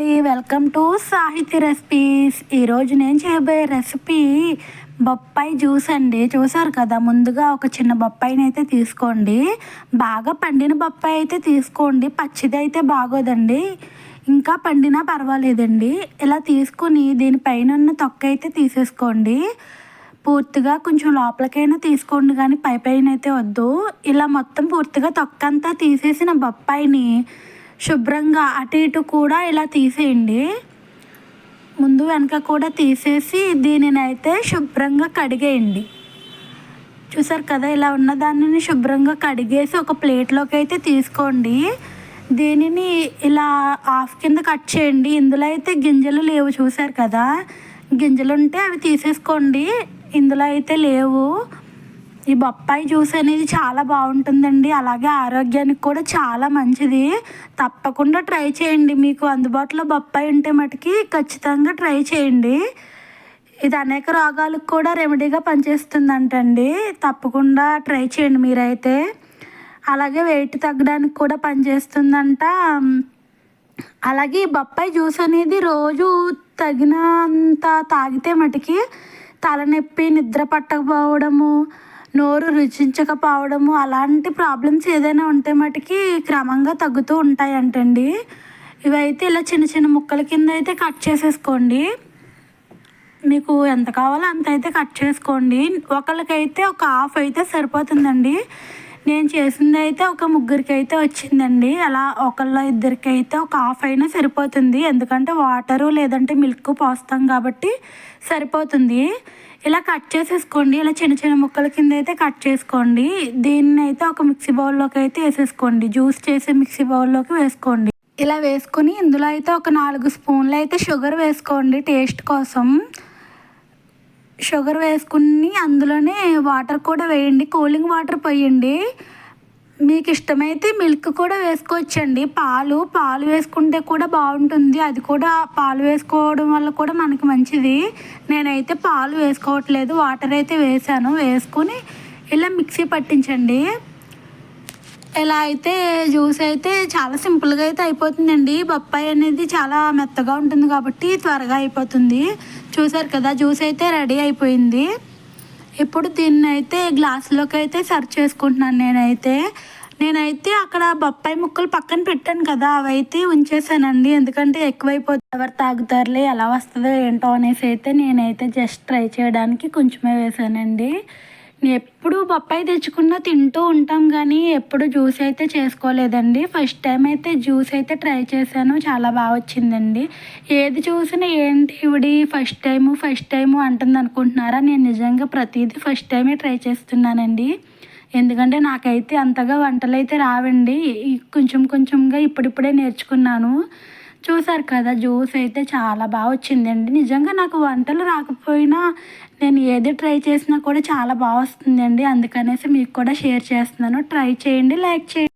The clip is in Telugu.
అండి, వెల్కమ్ టు సాహితీ రెసిపీస్. ఈరోజు నేను చేయబోయే రెసిపీ బొప్పాయి జ్యూస్ అండి. చూసారు కదా, ముందుగా ఒక చిన్న బొప్పాయిని అయితే తీసుకోండి. బాగా పండిన బొప్పాయి అయితే తీసుకోండి, పచ్చిది అయితే బాగోదండి. ఇంకా పండినా పర్వాలేదండి. ఇలా తీసుకుని దీనిపైన ఉన్న తొక్క అయితే తీసేసుకోండి. పూర్తిగా కొంచెం లోపలికైనా తీసుకోండి, కానీ పైన అయితే వద్దు. ఇలా మొత్తం పూర్తిగా తొక్క అంతా తీసేసిన బొప్పాయిని శుభ్రంగా అటు ఇటు కూడా ఇలా తీసేయండి. ముందు వెనక కూడా తీసేసి దీనిని అయితే శుభ్రంగా కడిగేయండి. చూసారు కదా, ఇలా ఉన్న దానిని శుభ్రంగా కడిగేసి ఒక ప్లేట్లోకి అయితే తీసుకోండి. దీనిని ఇలా హాఫ్ కింద కట్ చేయండి. ఇందులో అయితే గింజలు లేవు, చూసారు కదా, గింజలు ఉంటే అవి తీసేసుకోండి. ఇందులో అయితే లేవు. ఈ బొప్పాయి జ్యూస్ అనేది చాలా బాగుంటుందండి, అలాగే ఆరోగ్యానికి కూడా చాలా మంచిది. తప్పకుండా ట్రై చేయండి. మీకు అందుబాటులో బొప్పాయి ఉంటే మటుకి ఖచ్చితంగా ట్రై చేయండి. ఇది అనేక రోగాలకు కూడా రెమెడీగా పనిచేస్తుందంటండి. తప్పకుండా ట్రై చేయండి మీరైతే. అలాగే వెయిట్ తగ్గడానికి కూడా పనిచేస్తుందంట. అలాగే ఈ బొప్పాయి జ్యూస్ అనేది రోజు తగినంత తాగితే మటుకి తలనొప్పి, నిద్ర పట్టకపోవడము, నోరు రుచించకపోవడము, అలాంటి ప్రాబ్లమ్స్ ఏదైనా ఉంటే మటుకి క్రమంగా తగ్గుతూ ఉంటాయంటండి. ఇవైతే ఇలా చిన్న చిన్న ముక్కల కింద అయితే కట్ చేసేసుకోండి. మీకు ఎంత కావాలో అంత అయితే కట్ చేసుకోండి. ఒకరికైతే ఒక హాఫ్ అయితే సరిపోతుందండి. నేను చేసింది అయితే ఒక ముగ్గురికి అయితే వచ్చిందండి. అలా ఇద్దరికి అయితే ఒక హాఫ్ అయినా సరిపోతుంది, ఎందుకంటే వాటరు లేదంటే మిల్క్ పోస్తాం కాబట్టి సరిపోతుంది. ఇలా కట్ చేసేసుకోండి. ఇలా చిన్న చిన్న ముక్కల కింద అయితే కట్ చేసుకోండి. దీన్ని అయితే ఒక మిక్సీ బౌల్లోకి అయితే వేసేసుకోండి. జ్యూస్ చేసే మిక్సీ బౌల్లోకి వేసుకోండి. ఇలా వేసుకుని ఇందులో అయితే ఒక 4 స్పూన్లు అయితే షుగర్ వేసుకోండి టేస్ట్ కోసం. షుగర్ వేసుకుని అందులోనే వాటర్ కూడా వేయండి, కూలింగ్ వాటర్ పోయండి. మీకు ఇష్టమైతే మిల్క్ కూడా వేసుకోవచ్చండి. పాలు వేసుకుంటే కూడా బాగుంటుంది. అది కూడా పాలు వేసుకోవడం వల్ల కూడా మనకి మంచిది. నేనైతే పాలు వేసుకోవట్లేదు, వాటర్ అయితే వేసాను. వేసుకొని ఇలా మిక్సీ పట్టించండి. ఇలా అయితే జ్యూస్ అయితే చాలా సింపుల్గా అయితే అయిపోతుందండి. బొప్పాయి అనేది చాలా మెత్తగా ఉంటుంది కాబట్టి త్వరగా అయిపోతుంది. చూసారు కదా, జ్యూస్ అయితే రెడీ అయిపోయింది. ఇప్పుడు దీన్ని అయితే గ్లాసులోకి అయితే సర్వ్ చేసుకుంటున్నాను. నేనైతే అక్కడ బొప్పాయి ముక్కలు పక్కన పెట్టాను కదా, అవైతే ఉంచేసానండి. ఎందుకంటే ఎక్కువైపోతుంది, ఎవరు తాగుతారులే, ఎలా వస్తుందో ఏంటో అనేసి అయితే నేనైతే జస్ట్ ట్రై చేయడానికి కొంచెమే వేసానండి. ఎప్పుడు బొప్పాయి తెచ్చుకున్నా తింటూ ఉంటాం, కానీ ఎప్పుడు జ్యూస్ అయితే చేసుకోలేదండి. ఫస్ట్ టైం అయితే జ్యూస్ అయితే ట్రై చేశాను, చాలా బాగా వచ్చిందండి. ఏది చూసినా ఏంటి ఇవిడి ఫస్ట్ టైము అంటుంది అనుకుంటున్నారా? నేను నిజంగా ప్రతిదీ ఫస్ట్ టైమే ట్రై చేస్తున్నానండి. ఎందుకంటే నాకైతే అంతగా వంటలు అయితే రావండి, కొంచెంగా ఇప్పుడిప్పుడే నేర్చుకున్నాను. చూసారు కదా, జ్యూస్ అయితే చాలా బాగా వచ్చిందండి. నిజంగా నాకు వంటలు రాకపోయినా నేను ఏది ట్రై చేసినా కూడా చాలా బాగా వస్తుందండి. అందుకనేసి మీకు కూడా షేర్ చేస్తున్నాను. ట్రై చేయండి, లైక్ చేయండి.